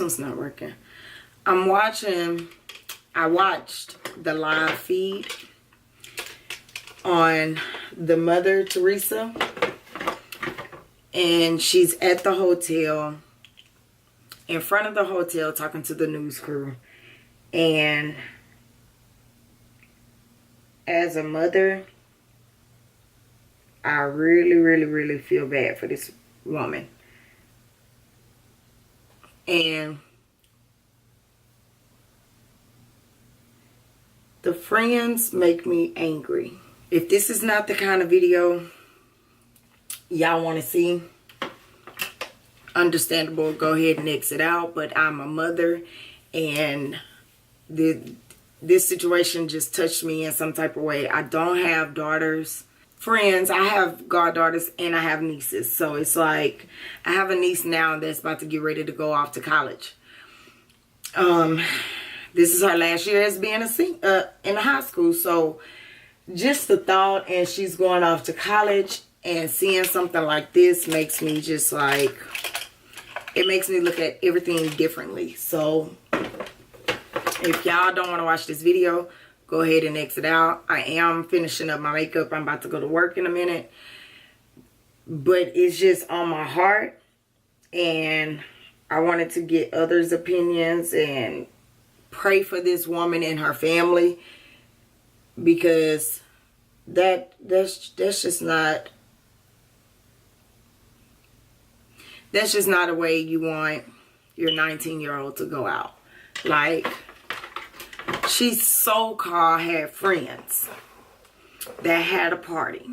one's not working. I watched the live feed on the Mother Teresa, and she's at the hotel, in front of the hotel, talking to the news crew. And as a mother, I really feel bad for this woman. And the friends make me angry. If this is not the kind of video y'all want to see, understandable, go ahead and exit out. But I'm a mother, and this situation just touched me in some type of way. I don't have daughters, friends. I have goddaughters and I have nieces. So it's like, I have a niece now that's about to get ready to go off to college. This is her last year as being in high school. So just the thought, and she's going off to college, and seeing something like this makes me just like, it makes me look at everything differently. So if y'all don't want to watch this video, go ahead and exit out. I am finishing up my makeup. I'm about to go to work in a minute. But it's just on my heart, and I wanted to get others' opinions and pray for this woman and her family, because that's just not a way you want your 19-year-old to go out. Like, she so-called had friends that had a party.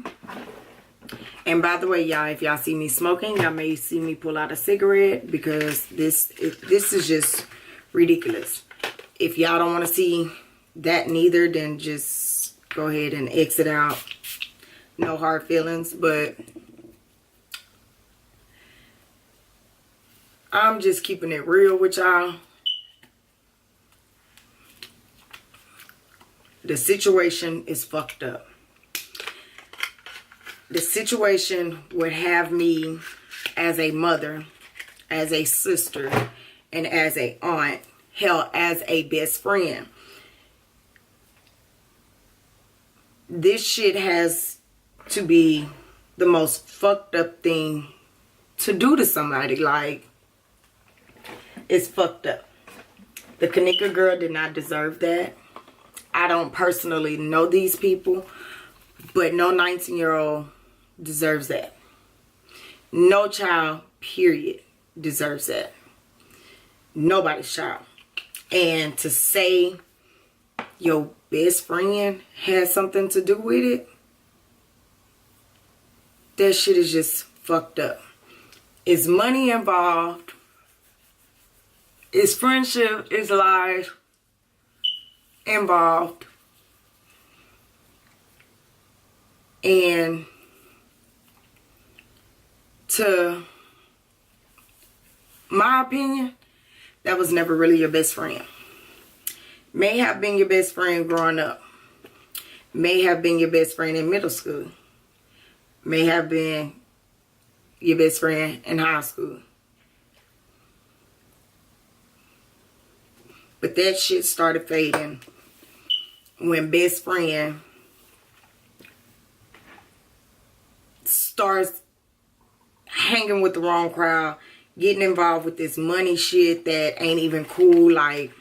And by the way, y'all, if y'all see me smoking, y'all may see me pull out a cigarette, because this is just ridiculous. If y'all don't want to see that neither, then just go ahead and exit out. No hard feelings, but I'm just keeping it real with y'all. The situation is fucked up. The situation would have me, as a mother, as a sister, and as a aunt, hell, as a best friend. This shit has to be the most fucked up thing to do to somebody. Like, it's fucked up. The Kaneeka girl did not deserve that. I don't personally know these people, but no 19-year-old deserves that. No child, period, deserves that. Nobody's child. And to say your best friend has something to do with it, that shit is just fucked up. Is money involved? Is friendship? Is life involved? And to my opinion, that was never really your best friend. May have been your best friend growing up. May have been your best friend in middle school. May have been your best friend in high school. But that shit started fading when best friend starts hanging with the wrong crowd, getting involved with this money shit that ain't even cool. Like,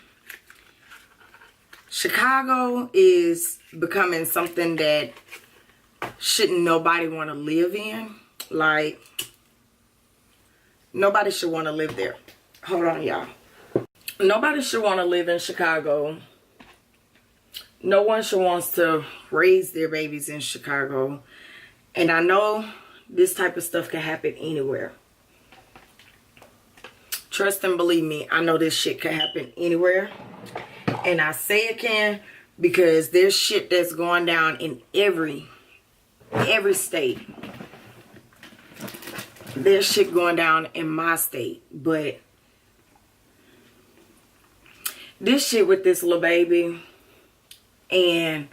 Chicago is becoming something that shouldn't nobody want to live in. Like, nobody should want to live there. Hold on, y'all. Nobody should want to live in Chicago. No one should want to raise their babies in Chicago. And I know this type of stuff can happen anywhere. Trust and believe me, I know this shit can happen anywhere. And I say it can because there's shit that's going down in every state. There's shit going down in my state. But this shit with this little baby and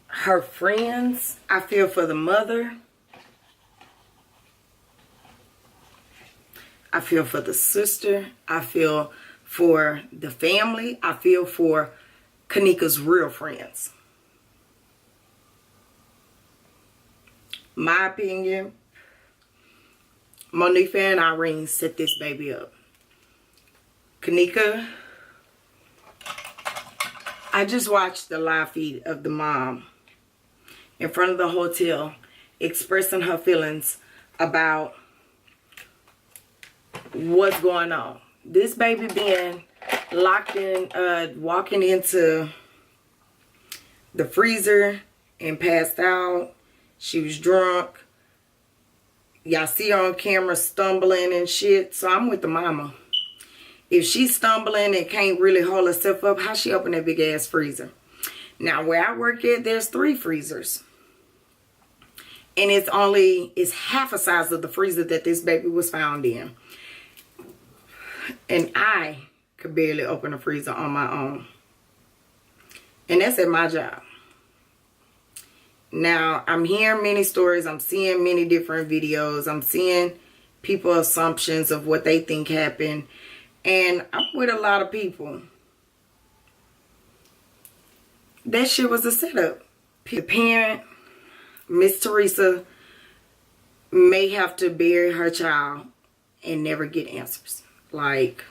her friends, I feel for the mother. I feel for the sister. I feel for the family. I feel for Kaneeka's real friends. My opinion, Monifa and A.MaRee set this baby up. Kaneeka, I just watched the live feed of the mom in front of the hotel expressing her feelings about what's going on. This baby being locked in, walking into the freezer and passed out. She was drunk. Y'all see her on camera stumbling and shit. So I'm with the mama. If she's stumbling and can't really hold herself up, how she open that big ass freezer? Now where I work at, there's 3 freezers. And it's half a size of the freezer that this baby was found in. And I could barely open a freezer on my own. And that's at my job. Now, I'm hearing many stories. I'm seeing many different videos. I'm seeing people's assumptions of what they think happened. And I'm with a lot of people. That shit was a setup. The parent, Miss Teresa, may have to bury her child and never get answers. Like,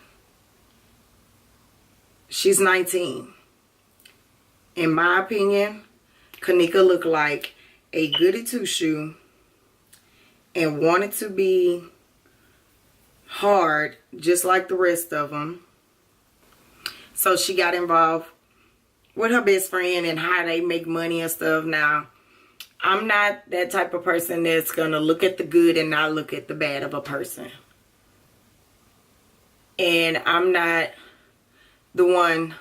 she's 19. In my opinion, Kaneeka looked like a goody two-shoe and wanted to be hard just like the rest of them. So she got involved with her best friend and how they make money and stuff. Now, I'm not that type of person that's going to look at the good and not look at the bad of a person. And I'm not the one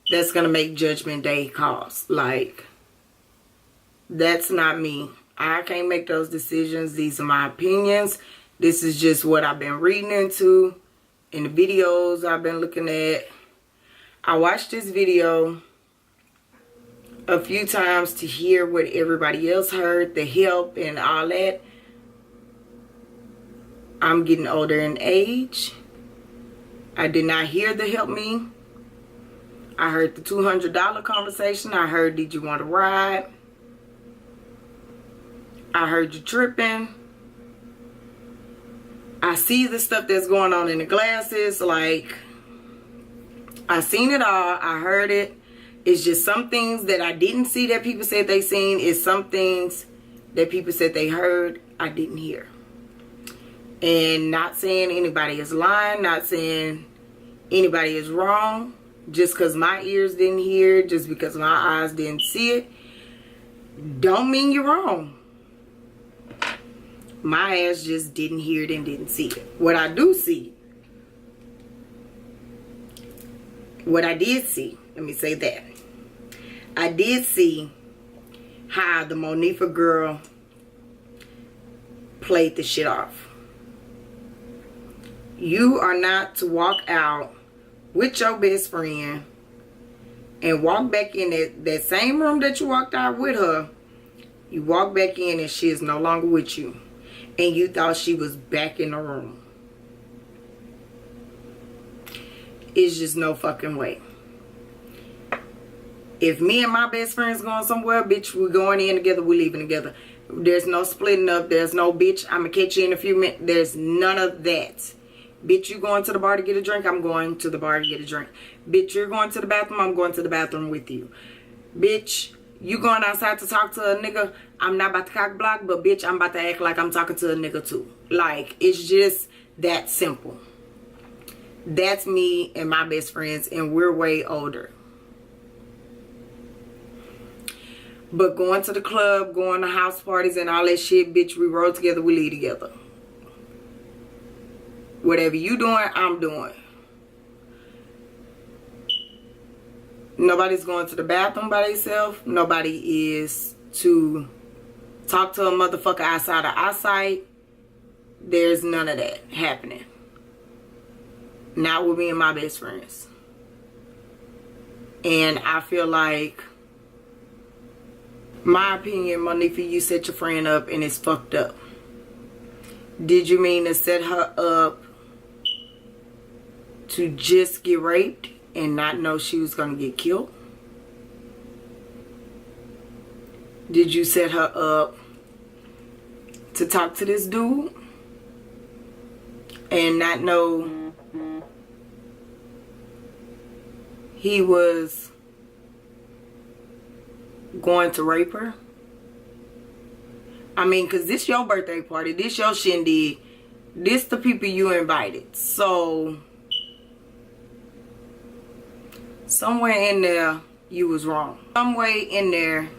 that's going to make Judgment Day calls. Like, that's not me. I can't make those decisions. These are my opinions. This is just what I've been reading into in the videos I've been looking at. I watched this video a few times to hear what everybody else heard, the help and all that. I'm getting older in age. I did not hear the help me. I heard the $200 conversation. I heard, did you want to ride? I heard you tripping. I see the stuff that's going on in the glasses. Like, I seen it all. I heard it. It's just some things that I didn't see that people said they seen. It's some things that people said they heard I didn't hear. And not saying anybody is lying, not saying anybody is wrong. Just because my ears didn't hear it, just because my eyes didn't see it, don't mean you're wrong. My ass just didn't hear it and didn't see it. What I do see, what I did see, let me say that. I did see how the Monifa girl played the shit off. You are not to walk out with your best friend and walk back in that same room that you walked out with her. You walk back in and she is no longer with you. And you thought she was back in the room. It's just no fucking way. If me and my best friend's going somewhere, bitch, we're going in together, we're leaving together. There's no splitting up. There's no, bitch, I'm going to catch you in a few minutes. There's none of that. Bitch, you going to the bar to get a drink? I'm going to the bar to get a drink. Bitch, you're going to the bathroom? I'm going to the bathroom with you. Bitch, you going outside to talk to a nigga? I'm not about to cock block, but bitch, I'm about to act like I'm talking to a nigga too. Like, it's just that simple. That's me and my best friends, and we're way older. But going to the club, going to house parties and all that shit, bitch, we roll together, we leave together. Whatever you doing, I'm doing. Nobody's going to the bathroom by themselves. Nobody is to talk to a motherfucker outside of eyesight. There's none of that happening. Not with me and my best friends. And I feel like, my opinion, Monifa, you set your friend up and it's fucked up. Did you mean to set her up to just get raped and not know she was going to get killed? Did you set her up to talk to this dude and not know he was going to rape her? I mean, because this your birthday party. This your shindig. This the people you invited. So, somewhere in there, you was wrong. Somewhere in there,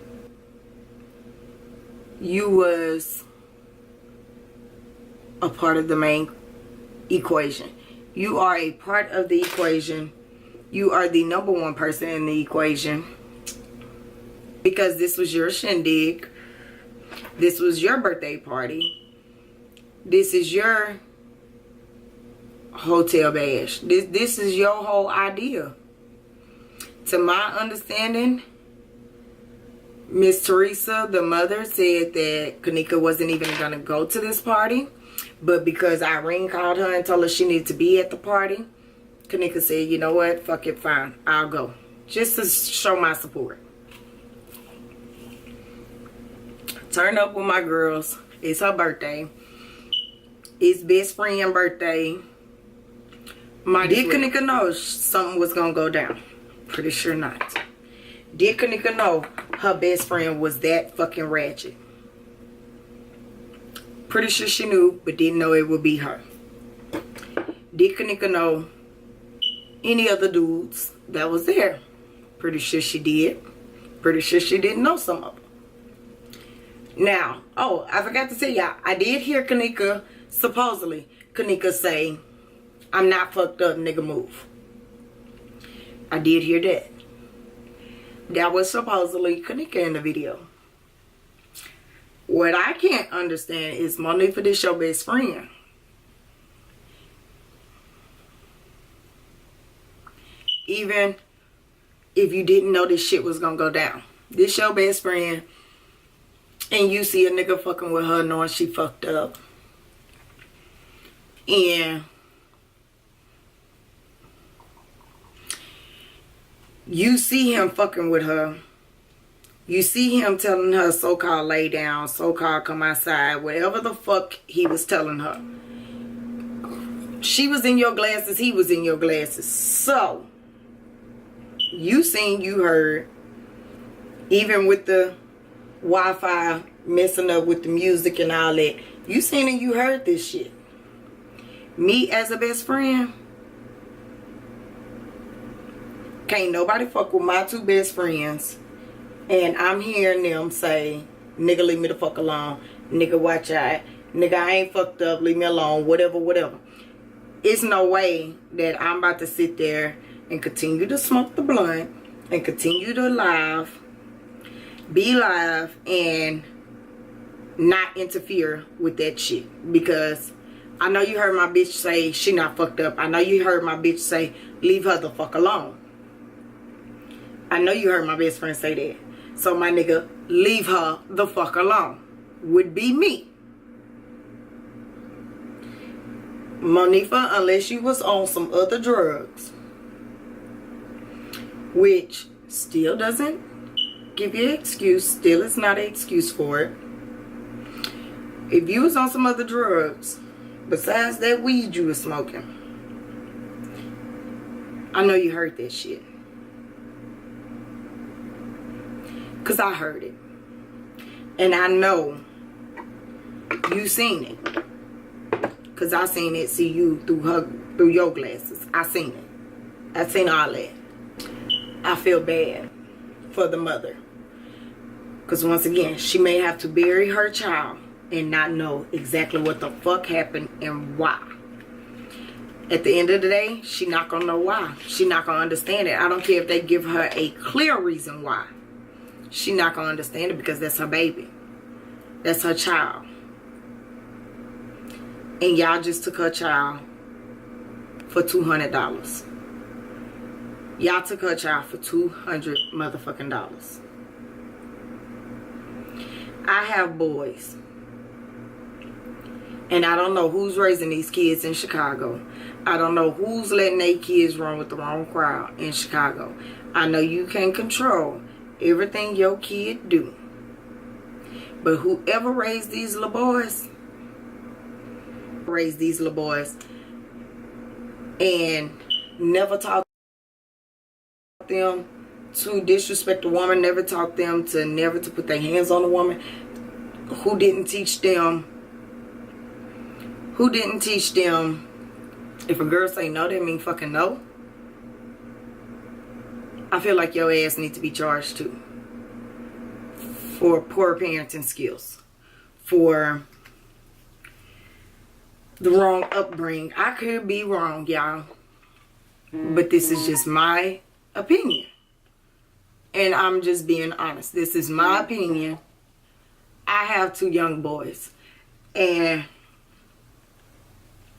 you was a part of the main equation. You are a part of the equation. You are the number one person in the equation. Because this was your shindig. This was your birthday party. This is your hotel bash. This is your whole idea. To my understanding, Miss Teresa, the mother, said that Kaneeka wasn't even going to go to this party. But because Irene called her and told her she needed to be at the party, Kaneeka said, you know what? Fuck it, fine. I'll go. Just to show my support. Turn up with my girls. It's her birthday. It's best friend birthday. Did Kaneeka know something was going to go down? Pretty sure not. Did Kaneeka know her best friend was that fucking ratchet? Pretty sure she knew, but didn't know it would be her. Did Kaneeka know any other dudes that was there? Pretty sure she did. Pretty sure she didn't know some of them. Now, oh, I forgot to tell y'all, I did hear Kaneeka, supposedly, Kaneeka say, I'm not fucked up, nigga, move. I did hear that. That was supposedly Kaneeka in the video. What I can't understand is, Monifa, this your best friend. Even if you didn't know this shit was gonna go down. This your best friend. And you see a nigga fucking with her knowing she fucked up. And you see him fucking with her. You see him telling her so-called lay down, so-called come outside, whatever the fuck he was telling her. She was in your glasses, he was in your glasses. So, you seen, you heard, even with the Wi-Fi messing up with the music and all that. You seen and you heard this shit. Me as a best friend, can't nobody fuck with my two best friends. And I'm hearing them say, nigga, leave me the fuck alone. Nigga, watch out. Nigga, I ain't fucked up. Leave me alone. Whatever, whatever. It's no way that I'm about to sit there and continue to smoke the blunt and continue to be live and not interfere with that shit. Because I know you heard my bitch say she not fucked up. I know you heard my bitch say leave her the fuck alone. I know you heard my best friend say that. So my nigga, leave her the fuck alone would be me. Monifa, unless you was on some other drugs, which still doesn't give you an excuse, still is not an excuse for it. If you was on some other drugs besides that weed you was smoking, I know you heard that shit. Cause I heard it. And I know you seen it. Cause I seen it see you through your glasses. I seen it. I seen all that. I feel bad for the mother. Because once again, she may have to bury her child and not know exactly what the fuck happened and why. At the end of the day, she not going to know why. She not going to understand it. I don't care if they give her a clear reason why. She not going to understand it because that's her baby. That's her child. And y'all just took her child for $200. Y'all took her child for $200 motherfucking dollars. I have boys. And I don't know who's raising these kids in Chicago. I don't know who's letting their kids run with the wrong crowd in Chicago. I know you can't control everything your kid do. But whoever raised these little boys, and never taught them to disrespect a woman, never taught them to never to put their hands on a woman, who didn't teach them if a girl say no, that mean fucking no. I feel like your ass needs to be charged too for poor parenting skills, for the wrong upbringing. I could be wrong, y'all, but this is just my opinion, and I'm just being honest. This is my opinion. I have 2 young boys, and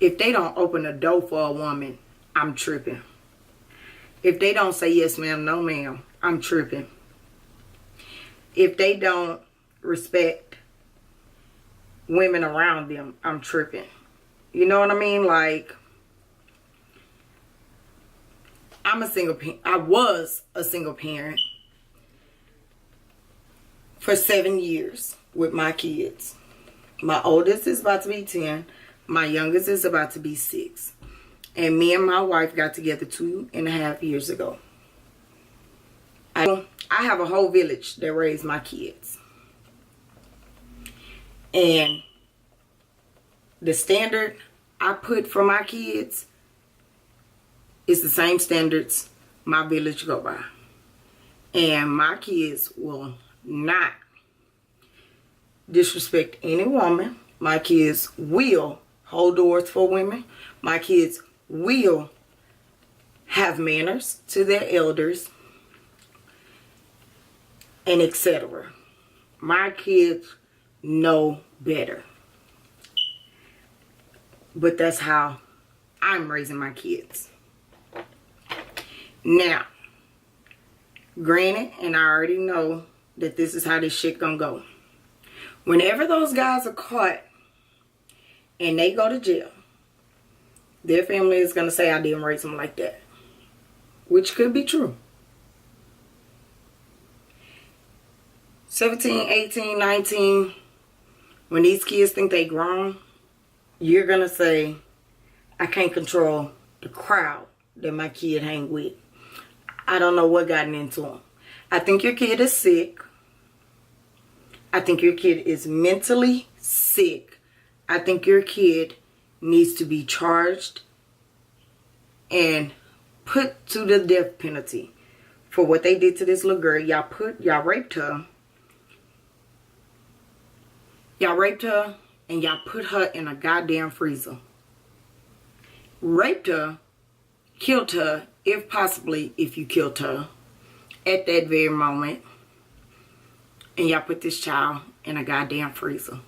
if they don't open a door for a woman, I'm tripping. If they don't say yes ma'am, no ma'am, I'm tripping. If they don't respect women around them, I'm tripping. You know what I mean? Like, I was a single parent for 7 years with my kids. My oldest is about to be 10. My youngest is about to be 6. And me and my wife got together 2.5 years ago. I have a whole village that raised my kids. And the standard I put for my kids is the same standards my village go by. And my kids will not disrespect any woman. My kids will hold doors for women. My kids will have manners to their elders, and etc. My kids know better. But that's how I'm raising my kids. Now, granted, and I already know that this is how this shit gonna go. Whenever those guys are caught and they go to jail, their family is going to say I didn't raise them like that. Which could be true. 17, 18, 19, when these kids think they grown, you're going to say, I can't control the crowd that my kid hang with. I don't know what gotten into them. I think your kid is sick. I think your kid is mentally sick. I think your kid needs to be charged and put to the death penalty for what they did to this little girl. Y'all raped her. Y'all raped her and y'all put her in a goddamn freezer. Raped her, killed her, if you killed her at that very moment. And y'all put this child in a goddamn freezer.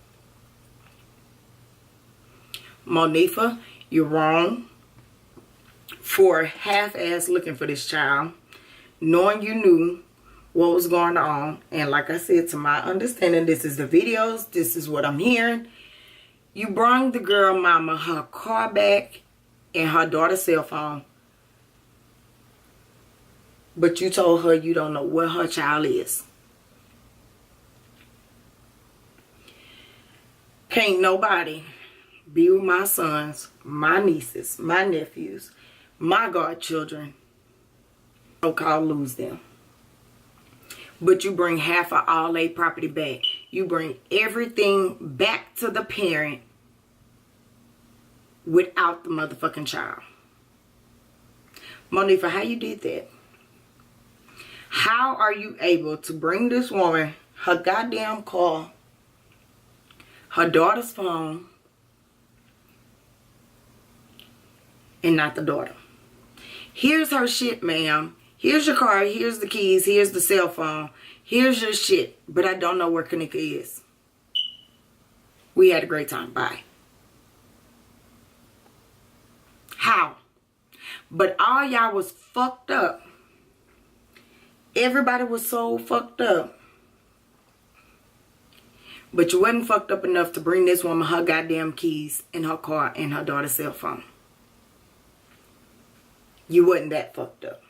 Monifa, you're wrong for half-ass looking for this child, knowing you knew what was going on. And like I said, to my understanding, this is the videos, this is what I'm hearing. You brought the girl mama her car back and her daughter's cell phone, but you told her you don't know where her child is. Can't nobody be with my sons, my nieces, my nephews, my godchildren, so-called lose them. But you bring half of all their property back. You bring everything back to the parent without the motherfucking child. Monifa, how you did that? How are you able to bring this woman her goddamn car, her daughter's phone, and not the daughter? Here's her shit, ma'am. Here's your car. Here's the keys. Here's the cell phone. Here's your shit. But I don't know where Kaneeka is. We had a great time. Bye. How? But all y'all was fucked up. Everybody was so fucked up. But you wasn't fucked up enough to bring this woman her goddamn keys and her car and her daughter's cell phone. You wasn't that fucked up.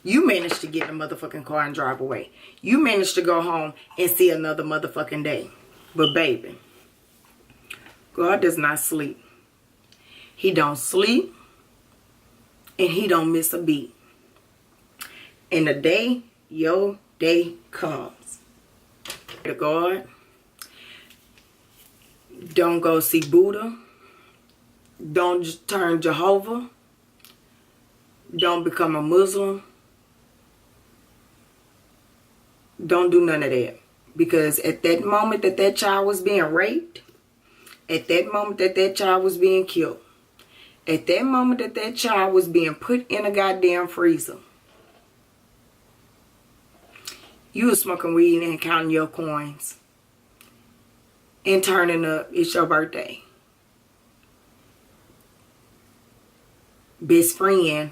You managed to get in the motherfucking car and drive away. You managed to go home and see another motherfucking day. But baby, God does not sleep. He don't sleep. And he don't miss a beat. And the day your day comes, to God, don't go see Buddha. Don't turn Jehovah. Don't become a Muslim. Don't do none of that. Because at that moment that that child was being raped, at that moment that that child was being killed, at that moment that that child was being put in a goddamn freezer, you was smoking weed and counting your coins and turning up. It's your birthday. Best friend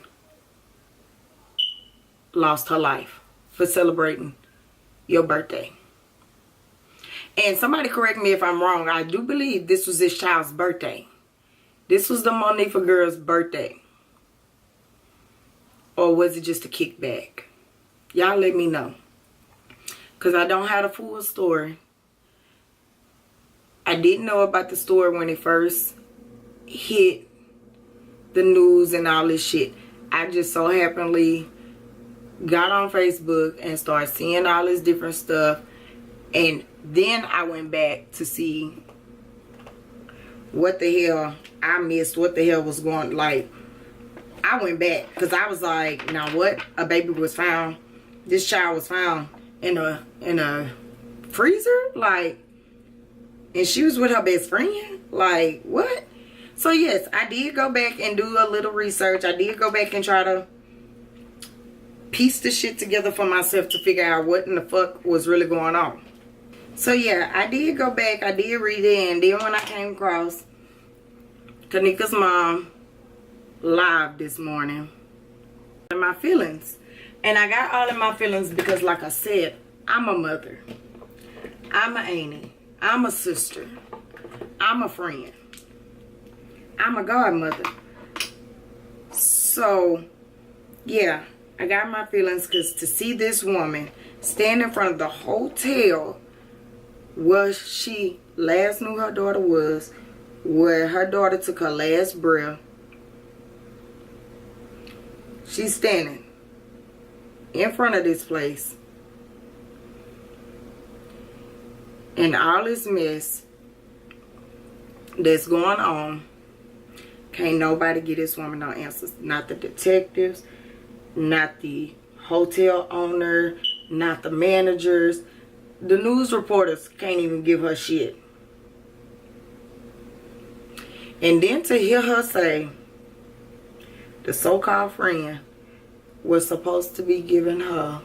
lost her life for celebrating your birthday. And somebody correct me if I'm wrong. I do believe this was this child's birthday. This was the Monifa girl's birthday. Or was it just a kickback? Y'all let me know. Because I don't have the full story. I didn't know about the story when it first hit the news and all this shit. I just so happenly got on Facebook and started seeing all this different stuff. And then I went back to see what the hell I missed, what the hell was going, like, I went back because I was like, now what? A baby was found, this child was found in a freezer, like, and she was with her best friend, like, what? So yes, I did go back and do a little research. I did go back and try to piece the shit together for myself to figure out what in the fuck was really going on. So yeah, I did go back, I did read it, and then when I came across Kaneeka's mom live this morning, and my feelings. And I got all in my feelings because, like I said, I'm a mother, I'm a auntie, I'm a sister, I'm a friend, I'm a godmother. So yeah, I got my feelings because to see this woman stand in front of the hotel where she last knew her daughter was, where her daughter took her last breath, she's standing in front of this place, and all this mess that's going on, can't nobody get this woman no answers. Not the detectives, not the hotel owner, not the managers. The news reporters can't even give her shit. And then to hear her say the so-called friend was supposed to be giving her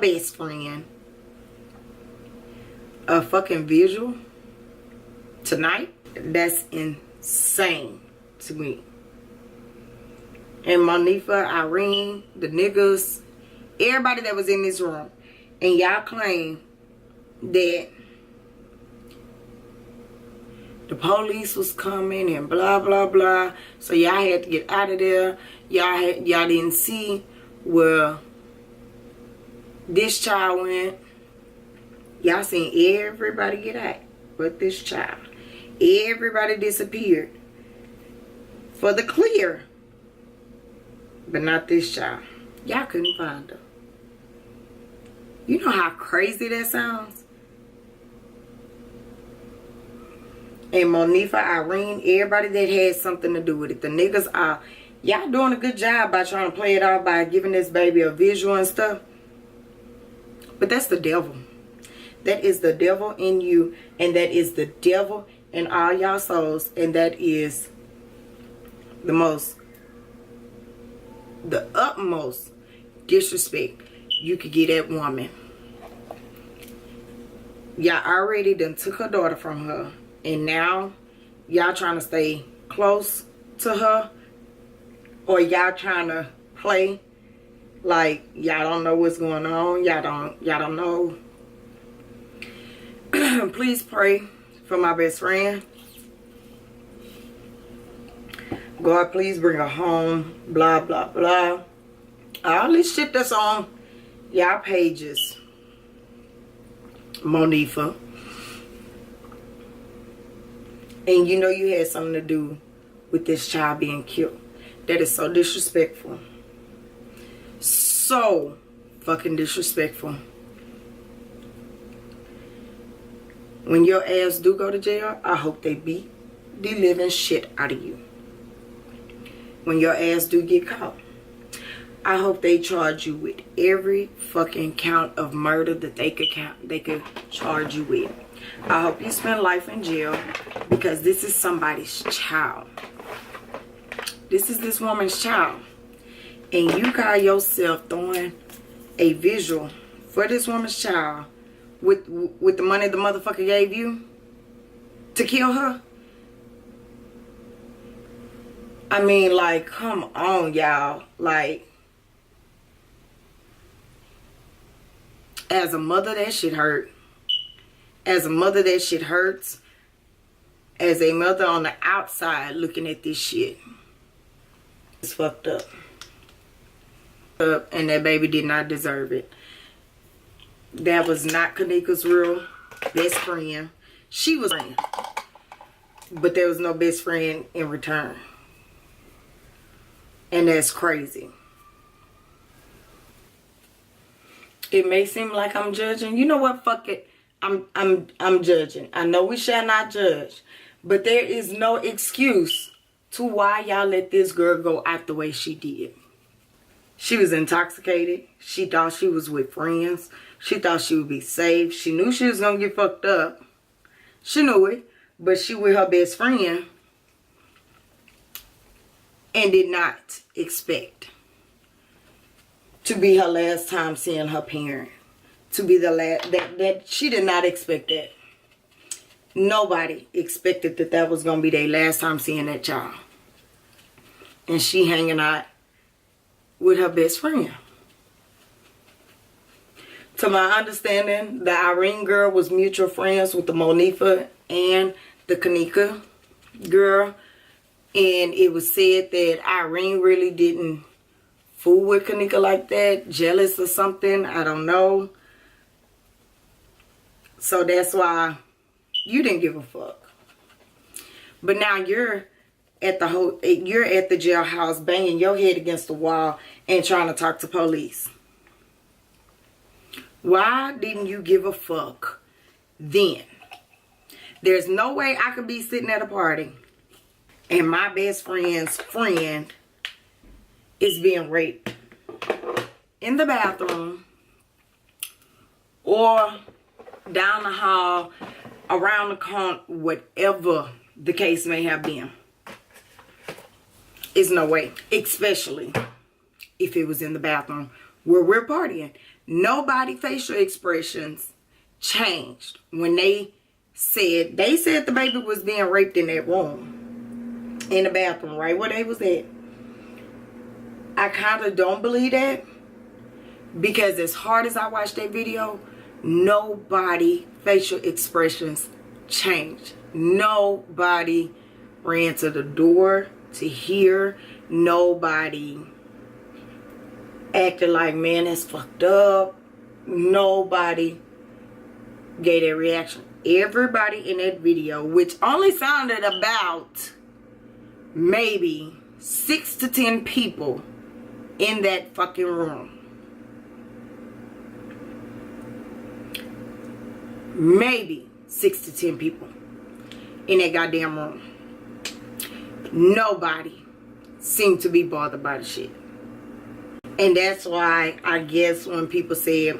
best friend a fucking visual tonight, that's insane to me. And Monifa, Irene, the niggas, everybody that was in this room, and y'all claim that the police was coming and blah blah blah, so y'all had to get out of there. Y'all didn't see where this child went. Y'all seen everybody get out but this child. Everybody disappeared for the clear, but not this child. Y'all couldn't find her. You know how crazy that sounds? And Monifa, Irene, everybody that had something to do with it. The niggas are, y'all doing a good job by trying to play it out by giving this baby a visual and stuff. But that's the devil. That is the devil in you. And that is the devil in all y'all souls. And that is the utmost disrespect you could get that woman. Y'all already done took her daughter from her, and now y'all trying to stay close to her, or y'all trying to play like y'all don't know what's going on. Y'all don't know. Please pray for my best friend. God, please bring her home. Blah, blah, blah. All this shit that's on y'all pages. Monifa. And you know you had something to do with this child being killed. That is so disrespectful. So fucking disrespectful. When your ass do go to jail, I hope they beat the living shit out of you. When your ass do get caught, I hope they charge you with every fucking count of murder that they could charge you with. I hope you spend life in jail, because this is somebody's child. This is this woman's child. And you call yourself throwing a visual for this woman's child with the money the motherfucker gave you to kill her? I mean, like, come on, y'all. Like, as a mother, that shit hurt. As a mother, that shit hurts. As a mother on the outside looking at this shit, it's fucked up. And that baby did not deserve it. That was not Kaneeka's real best friend. She was a friend, but there was no best friend in return. And that's crazy. It may seem like I'm judging. You know what? Fuck it. I'm judging. I know we shall not judge, but there is no excuse to why y'all let this girl go out the way she did. She was intoxicated. She thought she was with friends. She thought she would be safe. She knew she was gonna get fucked up. She knew it, but she with her best friend and did not expect to be her last time seeing her parent. To be the last, that she did not expect that. Nobody expected that was gonna be their last time seeing that child. And she hanging out with her best friend. To my understanding, the A.MaRee girl was mutual friends with the Monifa and the Kaneeka girl. And it was said that A.MaRee really didn't fool with Kaneeka like that. Jealous or something. I don't know. So that's why you didn't give a fuck. But now you're at the jailhouse banging your head against the wall and trying to talk to police. Why didn't you give a fuck then? There's no way I could be sitting at a party and my best friend's friend is being raped in the bathroom or down the hall, around the corner, whatever the case may have been. It's no way. Especially if it was in the bathroom where we're partying. Nobody facial expressions changed when they said the baby was being raped in that room. In the bathroom, right where they was at. I kind of don't believe that. Because as hard as I watched that video, nobody facial expressions changed. Nobody ran to the door to hear. Nobody acted like, man, that's fucked up. Nobody gave that reaction. Everybody in that video, which only sounded about maybe 6 to 10 people in that fucking room. Maybe 6 to 10 people in that goddamn room. Nobody seemed to be bothered by the shit. And that's why I guess when people said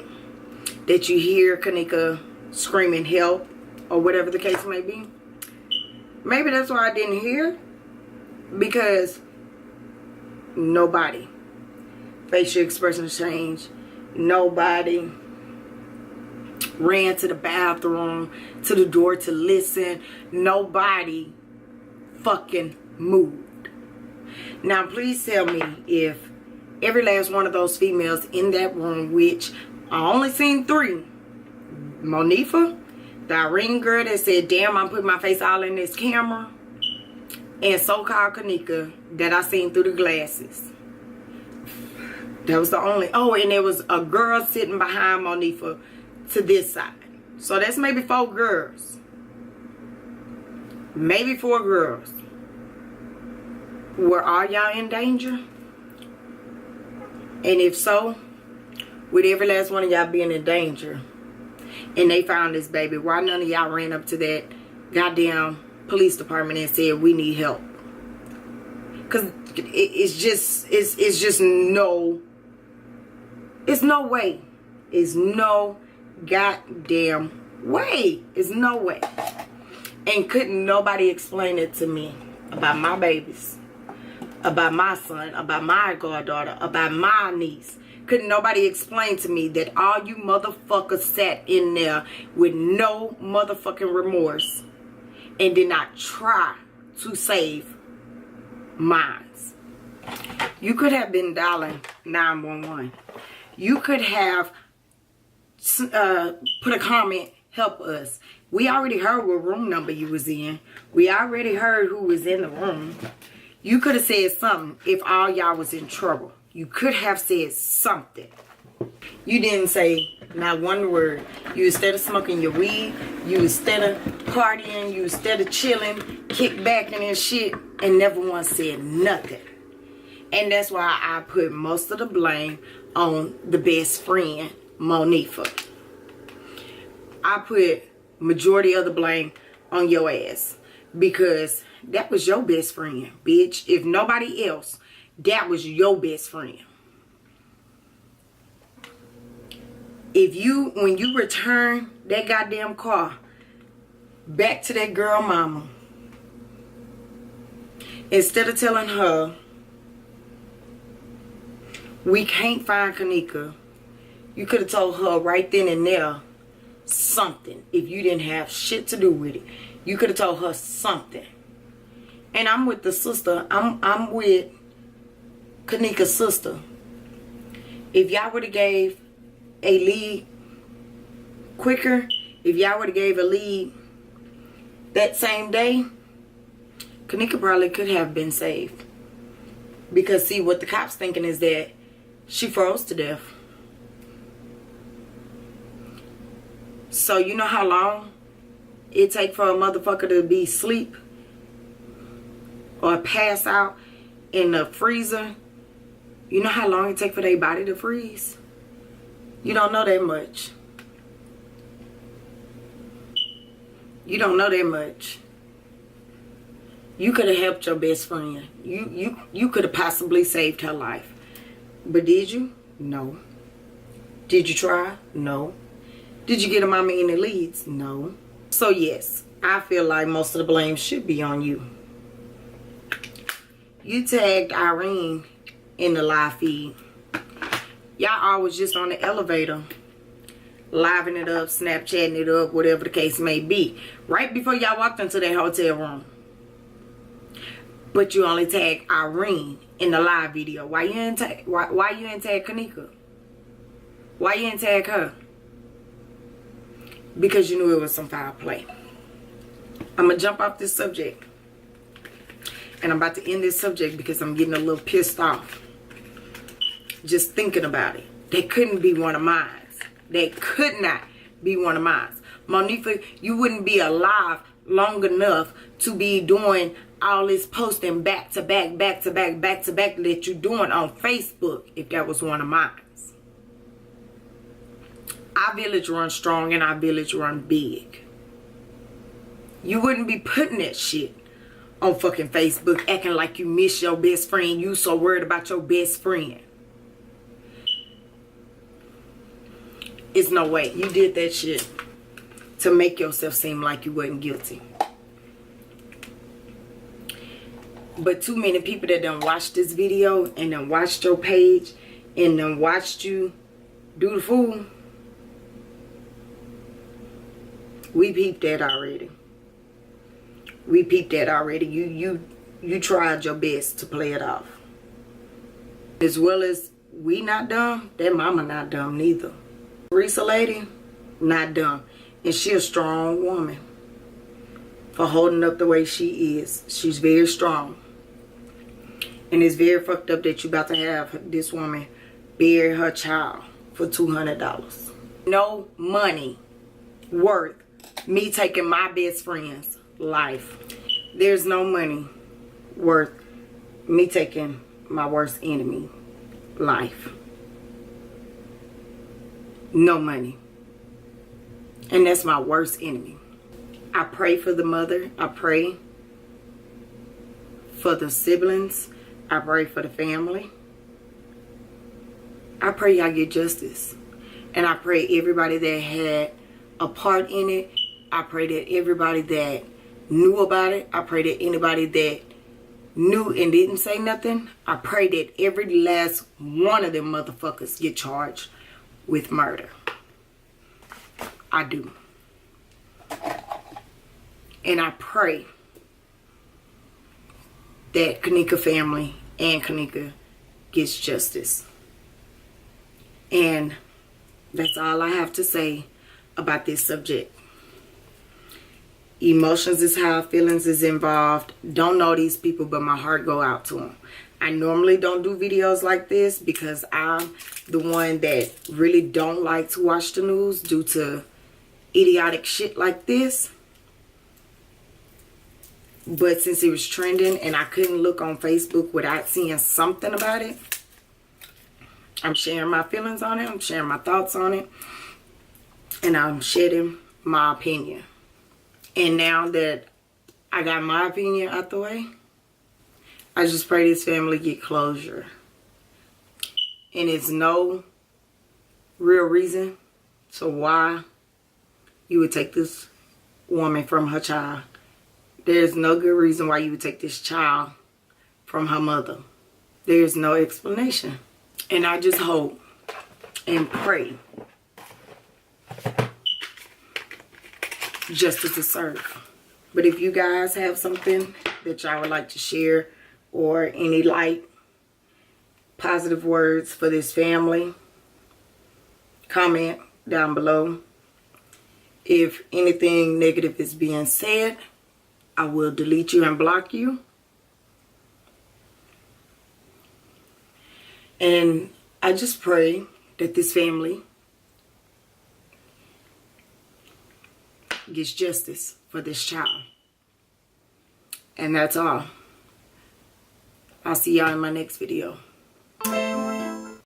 that you hear Kaneeka screaming help or whatever the case may be, maybe that's why I didn't hear. Because nobody facial expressions changed. Nobody ran to the bathroom, to the door to listen. Nobody fucking moved. Now please tell me if every last one of those females in that room, which I only seen 3. Monifa, the A.MaRee girl that said, damn, I'm putting my face all in this camera. and so-called Kaneeka that I seen through the glasses. That was the only. Oh, and there was a girl sitting behind Monifa to this side. So that's maybe 4 girls. Maybe 4 girls. Were all y'all in danger? And if so, with every last one of y'all being in danger, and they found this baby, why none of y'all ran up to that goddamn police department and said we need help? Because it's just no, it's no way. It's no goddamn way. It's no way. And couldn't nobody explain it to me about my babies, about my son, about my goddaughter, about my niece. Couldn't nobody explain to me that all you motherfuckers sat in there with no motherfucking remorse and did not try to save minds. You could have been dialing 911. You could have put a comment, help us. We already heard what room number you was in. We already heard who was in the room. You could have said something if all y'all was in trouble. You could have said something. You didn't say not one word. You instead of smoking your weed, you instead of partying, you instead of chilling, kickbacking and shit, and never once said nothing. And that's why I put most of the blame on the best friend, Monifa. I put majority of the blame on your ass because that was your best friend, bitch. If nobody else, that was your best friend. If you, when you return that goddamn car back to that girl mama, instead of telling her we can't find Kaneeka, you could have told her right then and there something. If you didn't have shit to do with it, you could have told her something. And I'm with the sister. I'm with Kaneeka's sister. If y'all would have gave a lead quicker, if y'all would have gave a lead that same day, Kaneeka probably could have been saved. Because see, what the cops thinking is that she froze to death. So you know how long it take for a motherfucker to be asleep or pass out in the freezer? You know how long it take for their body to freeze? You don't know that much. You don't know that much. You could have helped your best friend. You could have possibly saved her life. But did you? No. Did you try? No. Did you get a mama any leads? No. So yes, I feel like most of the blame should be on you. You tagged A.MaRee in the live feed. Y'all always just on the elevator, living it up, Snapchatting it up, whatever the case may be, right before y'all walked into that hotel room. But you only tagged A.MaRee in the live video. Why you didn't tag? Why you didn't tag Kaneeka? Why you didn't tag her? Because you knew it was some foul play. I'm gonna jump off this subject, and I'm about to end this subject because I'm getting a little pissed off just thinking about it. They couldn't be one of mine. They could not be one of mine. Monifa, you wouldn't be alive long enough to be doing all this posting back to back that you're doing on Facebook if that was one of mine. Our village runs strong and our village run big. You wouldn't be putting that shit on fucking Facebook acting like you miss your best friend. You so worried about your best friend. It's no way. You did that shit to make yourself seem like you wasn't guilty. But too many people that done watched this video and done watched your page and done watched you do the fool, we peeped that already. We peeped that already. You tried your best to play it off. As well as we not dumb, that mama not dumb neither. Teresa lady, not dumb. And she a strong woman. for holding up the way she is. She's very strong. And it's very fucked up that you about to have this woman bury her child for $200. No money worth me taking my best friend's life. There's no money worth me taking my worst enemy life. No money. And that's my worst enemy. I pray for the mother. I pray for the siblings. I pray for the family. I pray y'all get justice. And I pray everybody that had a part in it. I pray that everybody that knew about it. I pray that anybody that knew and didn't say nothing. I pray that every last one of them motherfuckers get charged with murder. I do. And I pray that Kaneeka family and Kaneeka gets justice. And that's all I have to say about this subject. Emotions is high, feelings is involved. Don't know these people, but my heart go out to them. I normally don't do videos like this because I'm the one that really don't like to watch the news due to idiotic shit like this. But since it was trending and I couldn't look on Facebook without seeing something about it, I'm sharing my feelings on it. I'm sharing my thoughts on it. And I'm shedding my opinion. And now that I got my opinion out the way, I just pray this family get closure. And it's no real reason to why you would take this woman from her child. There's no good reason why you would take this child from her mother. There's no explanation. And I just hope and pray justice is served. But if you guys have something that y'all would like to share or any light, positive words for this family, comment down below. If anything negative is being said, I will delete you and block you. And I just pray that this family gets justice for this child. And that's all. I'll see y'all in my next video.